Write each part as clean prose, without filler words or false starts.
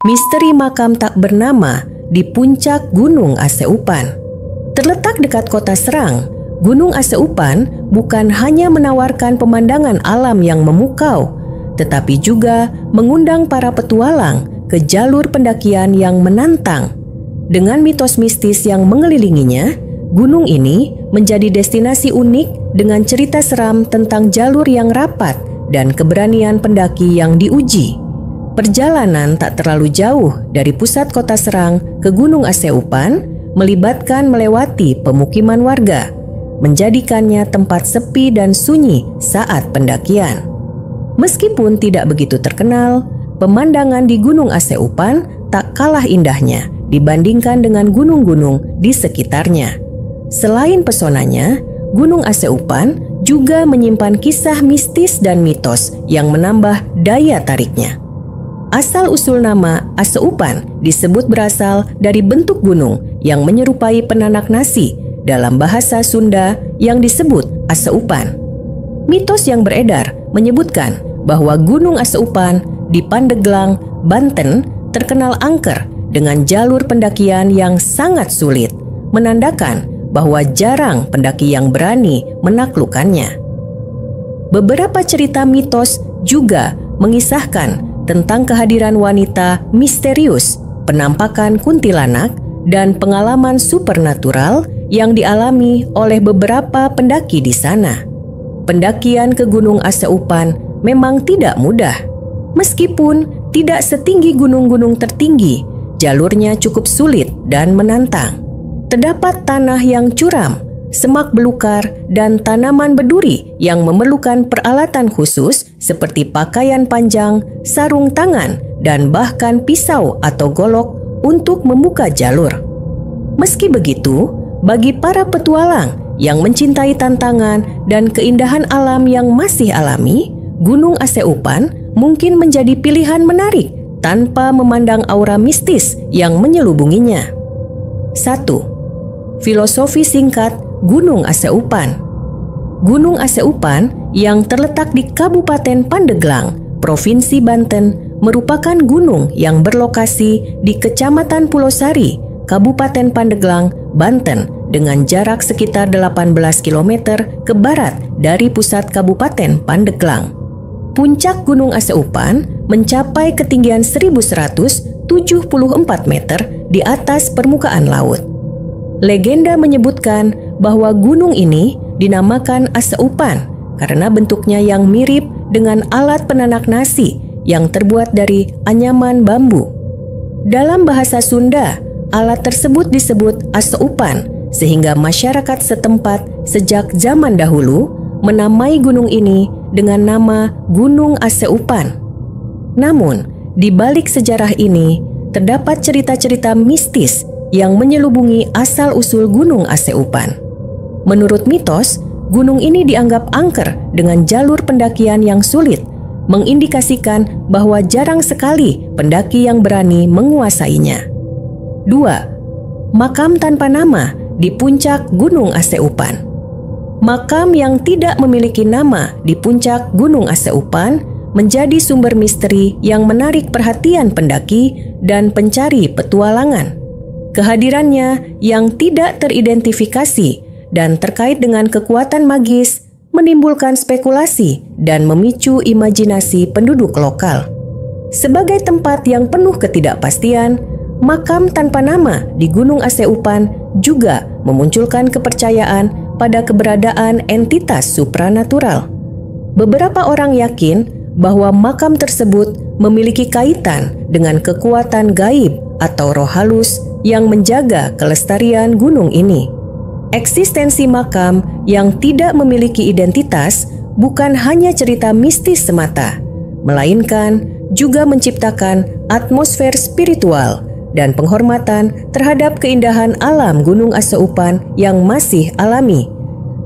Misteri makam tak bernama di puncak Gunung Aseupan. Terletak dekat kota Serang, Gunung Aseupan bukan hanya menawarkan pemandangan alam yang memukau, tetapi juga mengundang para petualang ke jalur pendakian yang menantang. Dengan mitos mistis yang mengelilinginya, gunung ini menjadi destinasi unik dengan cerita seram tentang jalur yang rapat dan keberanian pendaki yang diuji. Perjalanan tak terlalu jauh dari pusat kota Serang ke Gunung Aseupan melibatkan melewati pemukiman warga, menjadikannya tempat sepi dan sunyi saat pendakian. Meskipun tidak begitu terkenal, pemandangan di Gunung Aseupan tak kalah indahnya dibandingkan dengan gunung-gunung di sekitarnya. Selain pesonanya, Gunung Aseupan juga menyimpan kisah mistis dan mitos yang menambah daya tariknya. Asal-usul nama Aseupan disebut berasal dari bentuk gunung yang menyerupai penanak nasi dalam bahasa Sunda yang disebut Aseupan. Mitos yang beredar menyebutkan bahwa Gunung Aseupan di Pandeglang, Banten terkenal angker dengan jalur pendakian yang sangat sulit, menandakan bahwa jarang pendaki yang berani menaklukkannya. Beberapa cerita mitos juga mengisahkan tentang kehadiran wanita misterius, penampakan kuntilanak, dan pengalaman supernatural yang dialami oleh beberapa pendaki di sana. Pendakian ke Gunung Aseupan memang tidak mudah. Meskipun tidak setinggi gunung-gunung tertinggi, jalurnya cukup sulit dan menantang. Terdapat tanah yang curam, semak belukar, dan tanaman berduri yang memerlukan peralatan khusus seperti pakaian panjang, sarung tangan, dan bahkan pisau atau golok untuk membuka jalur. Meski begitu, bagi para petualang yang mencintai tantangan dan keindahan alam yang masih alami, Gunung Aseupan mungkin menjadi pilihan menarik tanpa memandang aura mistis yang menyelubunginya. 1. Filosofi singkat Gunung Aseupan. Gunung Aseupan yang terletak di Kabupaten Pandeglang, Provinsi Banten, merupakan gunung yang berlokasi di Kecamatan Pulau Sari, Kabupaten Pandeglang, Banten, dengan jarak sekitar 18 km ke barat dari pusat Kabupaten Pandeglang. Puncak Gunung Aseupan mencapai ketinggian 1174 meter di atas permukaan laut. Legenda menyebutkan bahwa gunung ini dinamakan Aseupan karena bentuknya yang mirip dengan alat penanak nasi yang terbuat dari anyaman bambu. Dalam bahasa Sunda, alat tersebut disebut Aseupan sehingga masyarakat setempat sejak zaman dahulu menamai gunung ini dengan nama Gunung Aseupan. Namun, di balik sejarah ini terdapat cerita-cerita mistis yang menyelubungi asal-usul Gunung Aseupan. Menurut mitos, gunung ini dianggap angker dengan jalur pendakian yang sulit, mengindikasikan bahwa jarang sekali pendaki yang berani menguasainya. 2. Makam tanpa nama di puncak Gunung Aseupan. Makam yang tidak memiliki nama di puncak Gunung Aseupan menjadi sumber misteri yang menarik perhatian pendaki dan pencari petualangan. Kehadirannya yang tidak teridentifikasi dan terkait dengan kekuatan magis menimbulkan spekulasi dan memicu imajinasi penduduk lokal. Sebagai tempat yang penuh ketidakpastian, makam tanpa nama di Gunung Aseupan juga memunculkan kepercayaan pada keberadaan entitas supranatural. Beberapa orang yakin bahwa makam tersebut memiliki kaitan dengan kekuatan gaib atau roh halus yang menjaga kelestarian gunung ini. Eksistensi makam yang tidak memiliki identitas bukan hanya cerita mistis semata, melainkan juga menciptakan atmosfer spiritual dan penghormatan terhadap keindahan alam Gunung Aseupan yang masih alami.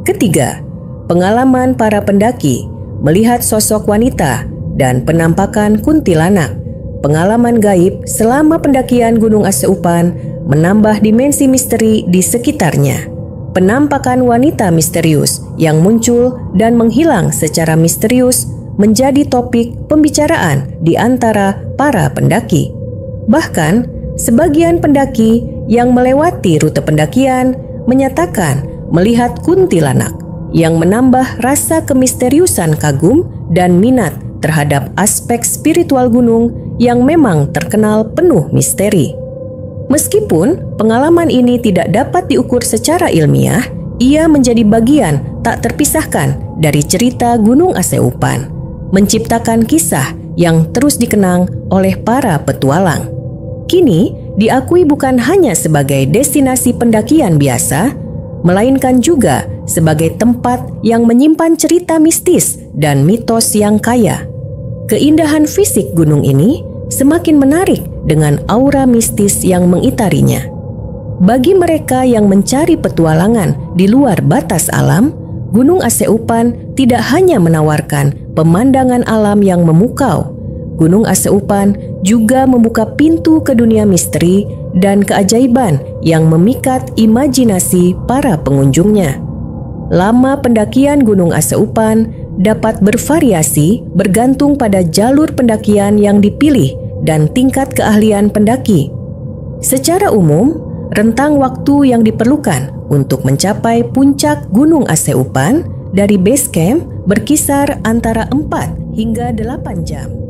Ketiga, pengalaman para pendaki melihat sosok wanita dan penampakan kuntilanak. Pengalaman gaib selama pendakian Gunung Aseupan menambah dimensi misteri di sekitarnya. Penampakan wanita misterius yang muncul dan menghilang secara misterius menjadi topik pembicaraan di antara para pendaki. Bahkan, sebagian pendaki yang melewati rute pendakian menyatakan melihat kuntilanak yang menambah rasa kemisteriusan kagum dan minat terhadap aspek spiritual gunung yang memang terkenal penuh misteri. Meskipun pengalaman ini tidak dapat diukur secara ilmiah, ia menjadi bagian tak terpisahkan dari cerita Gunung Aseupan, menciptakan kisah yang terus dikenang oleh para petualang. Kini diakui bukan hanya sebagai destinasi pendakian biasa, melainkan juga sebagai tempat yang menyimpan cerita mistis dan mitos yang kaya. Keindahan fisik gunung ini semakin menarik dengan aura mistis yang mengitarinya. Bagi mereka yang mencari petualangan di luar batas alam, Gunung Aseupan tidak hanya menawarkan pemandangan alam yang memukau. Gunung Aseupan juga membuka pintu ke dunia misteri dan keajaiban yang memikat imajinasi para pengunjungnya. Lama pendakian Gunung Aseupan dapat bervariasi bergantung pada jalur pendakian yang dipilih dan tingkat keahlian pendaki. Secara umum, rentang waktu yang diperlukan untuk mencapai puncak Gunung Aseupan dari base camp berkisar antara 4 hingga 8 jam.